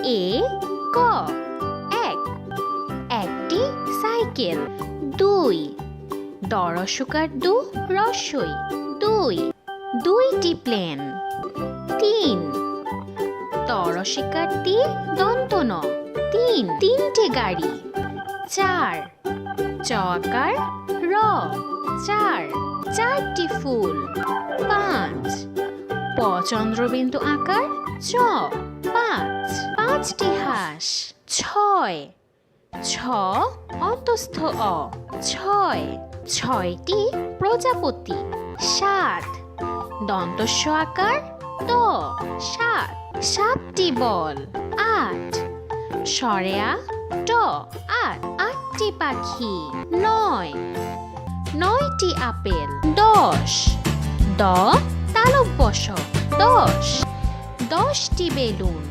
এ ক এক, একটি সাইকেল। দুই, ড রসুকার দু রস্বই দুই, দুইটি প্লেন। তিন, ত রসিকার তি দন্ত ন তিন, তিনটে গাড়ি। চার, চ আকার র চার, চারটি ফুল। পাঁচ, প চন্দ্রবিন্দু আকার চ পাঁচ, পাঁচটি হাঁস। ছয়, ছ অন্তস্থ অ ছয়, ছয়টি প্রজাপতি। সাত, দন্তস্ব আকার ত সাত, সাতটি বল। আট, সরেয়া ট আট, আটটি পাখি। নয়, নয়টি আপেল। দশ, দ তালব্য শ দশ, দশটি বেলুন।